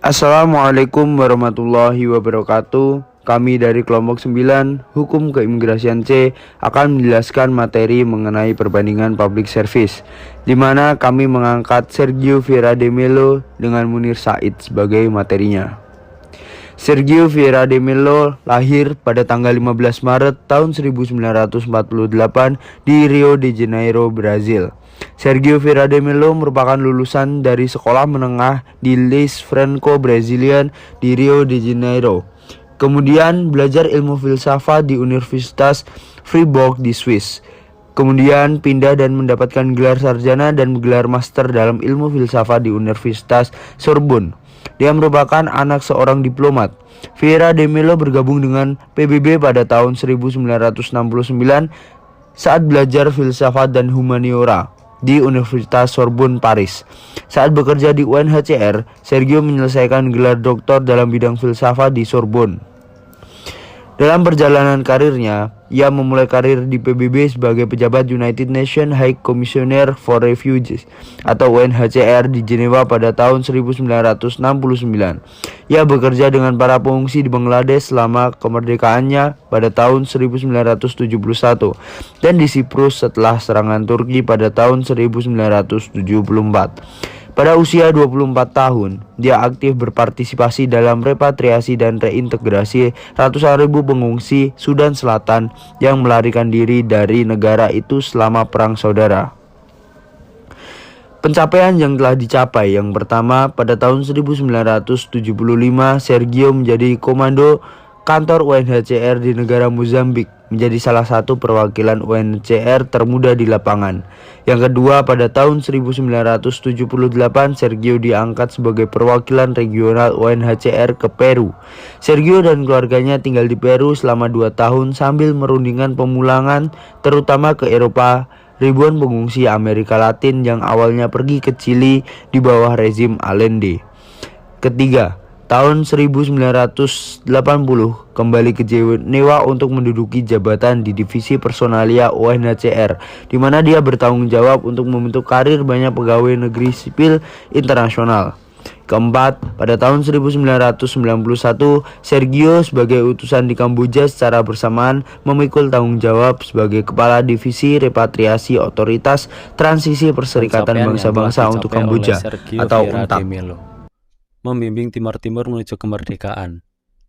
Assalamualaikum warahmatullahi wabarakatuh. Kami dari kelompok 9 Hukum Keimigrasian C akan menjelaskan materi mengenai perbandingan public service, di mana kami mengangkat Sergio Vieira de Mello dengan Munir Said sebagai materinya. Sergio Vieira de Mello lahir pada tanggal 15 Maret tahun 1948 di Rio de Janeiro, Brazil. Sergio Vieira de Mello merupakan lulusan dari sekolah menengah di Liceu Franco-Brazilian di Rio de Janeiro. Kemudian belajar ilmu filsafat di Universitas Freiburg di Swiss. Kemudian pindah dan mendapatkan gelar sarjana dan gelar master dalam ilmu filsafat di Universitas Sorbonne. Dia merupakan anak seorang diplomat. Vieira de Mello bergabung dengan PBB pada tahun 1969 saat belajar filsafat dan humaniora di Universitas Sorbonne, Paris. Saat bekerja di UNHCR, Sergio menyelesaikan gelar doktor dalam bidang filsafat di Sorbonne. Dalam perjalanan karirnya, ia memulai karir di PBB sebagai pejabat United Nations High Commissioner for Refugees atau UNHCR di Jenewa pada tahun 1969. Ia bekerja dengan para pengungsi di Bangladesh selama kemerdekaannya pada tahun 1971 dan di Siprus setelah serangan Turki pada tahun 1974. Pada usia 24 tahun, dia aktif berpartisipasi dalam repatriasi dan reintegrasi ratusan ribu pengungsi Sudan Selatan yang melarikan diri dari negara itu selama Perang Saudara. Pencapaian yang telah dicapai, yang pertama, pada tahun 1975, Sergio menjadi komando kantor UNHCR di negara Mozambik, menjadi salah satu perwakilan UNHCR termuda di lapangan. Yang kedua, pada tahun 1978, Sergio diangkat sebagai perwakilan regional UNHCR ke Peru. Sergio dan keluarganya tinggal di Peru selama 2 tahun sambil merundingkan pemulangan, terutama ke Eropa, ribuan pengungsi Amerika Latin yang awalnya pergi ke Chili di bawah rezim Allende. Ketiga, tahun 1980 kembali ke Jenewa untuk menduduki jabatan di divisi personalia UNHCR, di mana dia bertanggung jawab untuk membentuk karir banyak pegawai negeri sipil internasional. Keempat, pada tahun 1991, Sergio sebagai utusan di Kamboja secara bersamaan memikul tanggung jawab sebagai Kepala Divisi Repatriasi Otoritas Transisi Perserikatan Bangsa-Bangsa untuk Kamboja atau UNTAC. Membimbing Timor Timur menuju kemerdekaan.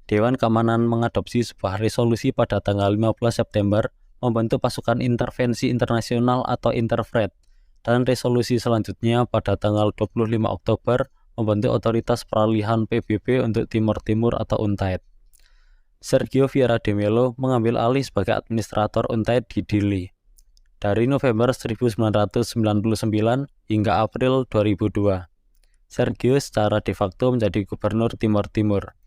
Dewan Keamanan mengadopsi sebuah resolusi pada tanggal 15 September membentuk pasukan intervensi internasional atau Interfred, dan resolusi selanjutnya pada tanggal 25 Oktober membentuk otoritas peralihan PBB untuk Timor Timur atau UNTAID. Sergio Vieira de Mello mengambil alih sebagai administrator UNTAID di Dili dari November 1999 hingga April 2002. Sergio secara de facto menjadi gubernur Timor Timur.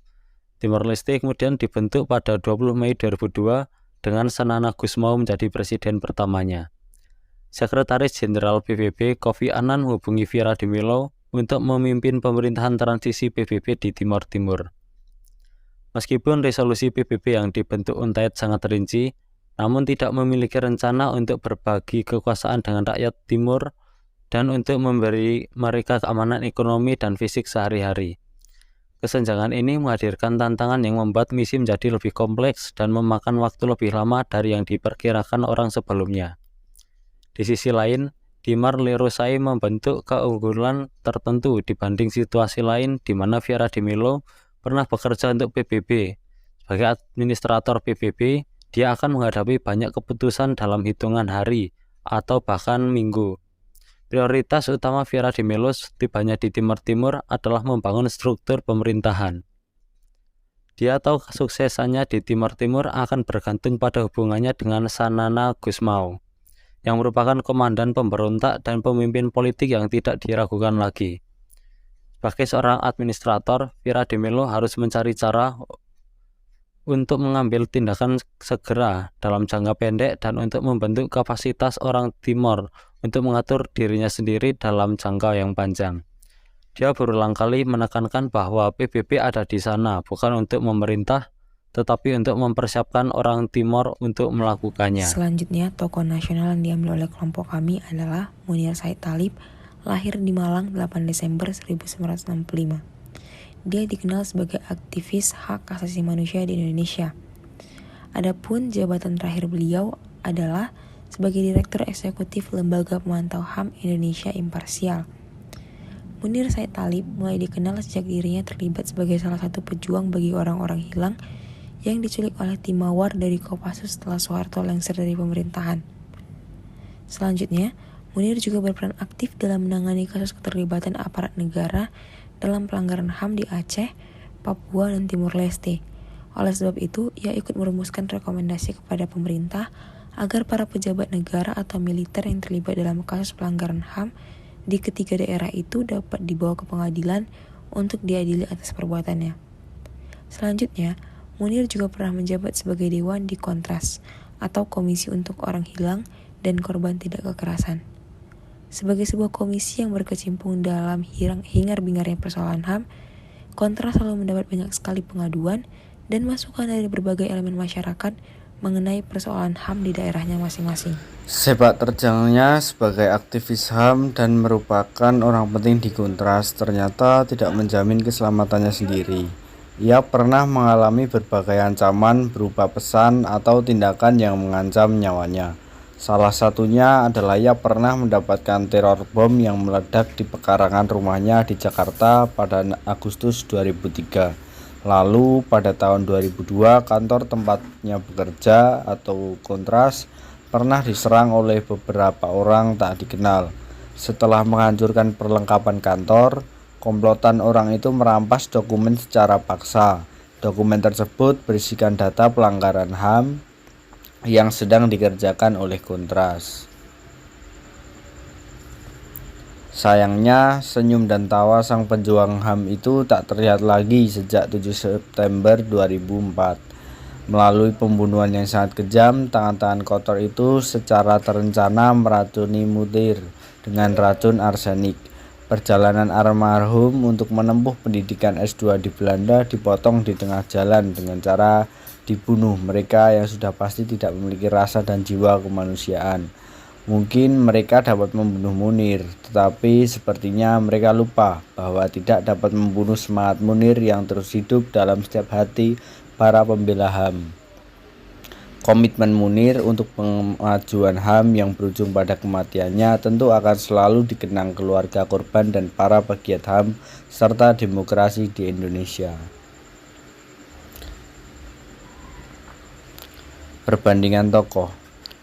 Timor Leste kemudian dibentuk pada 20 Mei 2002 dengan Xanana Gusmao menjadi presiden pertamanya. Sekretaris Jenderal PBB Kofi Annan menghubungi Vieira de Mello untuk memimpin pemerintahan transisi PBB di Timor Timur. Meskipun resolusi PBB yang dibentuk UNTAID sangat rinci, namun tidak memiliki rencana untuk berbagi kekuasaan dengan rakyat Timur dan untuk memberi mereka keamanan ekonomi dan fisik sehari-hari. Kesenjangan ini menghadirkan tantangan yang membuat misi menjadi lebih kompleks dan memakan waktu lebih lama dari yang diperkirakan orang sebelumnya. Di sisi lain, Dimar Lerosai membentuk keunggulan tertentu dibanding situasi lain di mana Vieira de Mello pernah bekerja untuk PBB. Sebagai administrator PBB, dia akan menghadapi banyak keputusan dalam hitungan hari atau bahkan minggu. Prioritas utama Vieira de Mello setibanya di Timor Timur adalah membangun struktur pemerintahan. Dia tahu kesuksesannya di Timor Timur akan bergantung pada hubungannya dengan Xanana Gusmao, yang merupakan komandan pemberontak dan pemimpin politik yang tidak diragukan lagi. Sebagai seorang administrator, Vieira de Mello harus mencari cara untuk mengambil tindakan segera dalam jangka pendek dan untuk membentuk kapasitas orang Timor untuk mengatur dirinya sendiri dalam jangka yang panjang. Dia berulang kali menekankan bahwa PBB ada di sana bukan untuk memerintah, tetapi untuk mempersiapkan orang Timor untuk melakukannya. Selanjutnya, tokoh nasional yang diambil oleh kelompok kami adalah Munir Said Talib, lahir di Malang 8 Desember 1965. dia dikenal sebagai aktivis hak asasi manusia di Indonesia. Adapun jabatan terakhir beliau adalah sebagai Direktur Eksekutif Lembaga Pemantau HAM Indonesia Imparsial. Munir Said Thalib mulai dikenal sejak dirinya terlibat sebagai salah satu pejuang bagi orang-orang hilang yang diculik oleh tim Mawar dari Kopassus setelah Soeharto lengser dari pemerintahan. Selanjutnya, Munir juga berperan aktif dalam menangani kasus keterlibatan aparat negara dalam pelanggaran HAM di Aceh, Papua, dan Timur Leste. Oleh sebab itu, ia ikut merumuskan rekomendasi kepada pemerintah agar para pejabat negara atau militer yang terlibat dalam kasus pelanggaran HAM di ketiga daerah itu dapat dibawa ke pengadilan untuk diadili atas perbuatannya. Selanjutnya, Munir juga pernah menjabat sebagai Dewan di Kontras atau Komisi untuk Orang Hilang dan Korban Tidak Kekerasan. Sebagai sebuah komisi yang berkecimpung dalam hingar-bingarnya persoalan HAM, Kontras selalu mendapat banyak sekali pengaduan dan masukan dari berbagai elemen masyarakat mengenai persoalan HAM di daerahnya masing-masing. Sepak terjangnya sebagai aktivis HAM dan merupakan orang penting di Kontras ternyata tidak menjamin keselamatannya sendiri. Ia pernah mengalami berbagai ancaman berupa pesan atau tindakan yang mengancam nyawanya. Salah satunya adalah ia pernah mendapatkan teror bom yang meledak di pekarangan rumahnya di Jakarta pada Agustus 2003. Lalu pada tahun 2002 kantor tempatnya bekerja atau Kontras pernah diserang oleh beberapa orang tak dikenal. Setelah menghancurkan perlengkapan kantor, komplotan orang itu merampas dokumen secara paksa. Dokumen tersebut berisikan data pelanggaran HAM yang sedang dikerjakan oleh Kontras. Sayangnya, senyum dan tawa sang pejuang HAM itu tak terlihat lagi sejak 7 September 2004. Melalui pembunuhan yang sangat kejam, tangan-tangan kotor itu secara terencana meracuni Munir dengan racun arsenik. Perjalanan almarhum untuk menempuh pendidikan S2 di Belanda dipotong di tengah jalan dengan cara dibunuh mereka yang sudah pasti tidak memiliki rasa dan jiwa kemanusiaan. Mungkin mereka dapat membunuh Munir, tetapi sepertinya mereka lupa bahwa tidak dapat membunuh semangat Munir yang terus hidup dalam setiap hati para pembela HAM. Komitmen Munir untuk pemajuan HAM yang berujung pada kematiannya tentu akan selalu dikenang keluarga korban dan para pegiat HAM serta demokrasi di Indonesia. Perbandingan tokoh.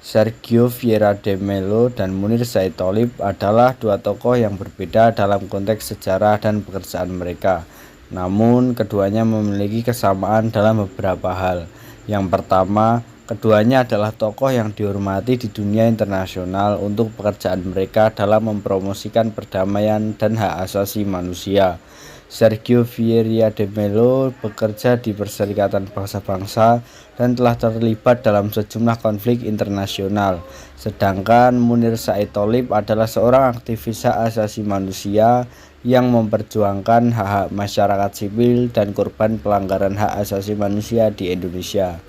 Sergio Vieira de Mello dan Munir Said Thalib adalah dua tokoh yang berbeda dalam konteks sejarah dan pekerjaan mereka. Namun, keduanya memiliki kesamaan dalam beberapa hal. Yang pertama, keduanya adalah tokoh yang dihormati di dunia internasional untuk pekerjaan mereka dalam mempromosikan perdamaian dan hak asasi manusia. Sergio Vieira de Mello bekerja di Perserikatan Bangsa-Bangsa dan telah terlibat dalam sejumlah konflik internasional. Sedangkan Munir Said Thalib adalah seorang aktivis hak asasi manusia yang memperjuangkan hak-hak masyarakat sipil dan korban pelanggaran hak asasi manusia di Indonesia.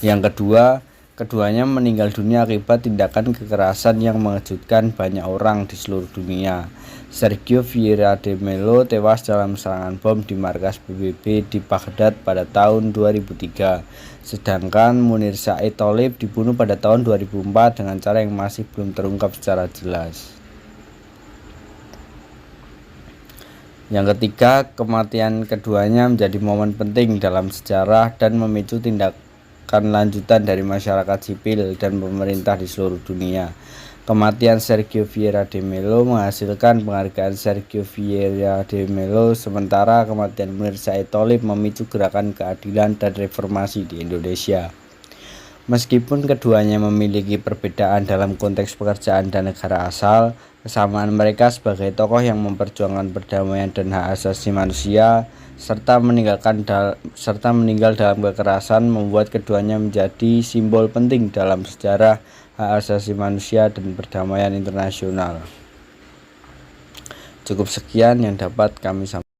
Yang kedua, keduanya meninggal dunia akibat tindakan kekerasan yang mengejutkan banyak orang di seluruh dunia. Sergio Vieira de Mello tewas dalam serangan bom di markas PBB di Baghdad pada tahun 2003. Sedangkan Munir Said Thalib dibunuh pada tahun 2004 dengan cara yang masih belum terungkap secara jelas. Yang ketiga, kematian keduanya menjadi momen penting dalam sejarah dan memicu tindakan lanjutan dari masyarakat sipil dan pemerintah di seluruh dunia. Kematian Sergio Vieira de Mello menghasilkan penghargaan Sergio Vieira de Mello, sementara kematian Munir Said Thalib memicu gerakan keadilan dan reformasi di Indonesia. Meskipun keduanya memiliki perbedaan dalam konteks pekerjaan dan negara asal, kesamaan mereka sebagai tokoh yang memperjuangkan perdamaian dan hak asasi manusia serta meninggal dalam kekerasan membuat keduanya menjadi simbol penting dalam sejarah hak asasi manusia dan perdamaian internasional. Cukup sekian yang dapat kami sampaikan.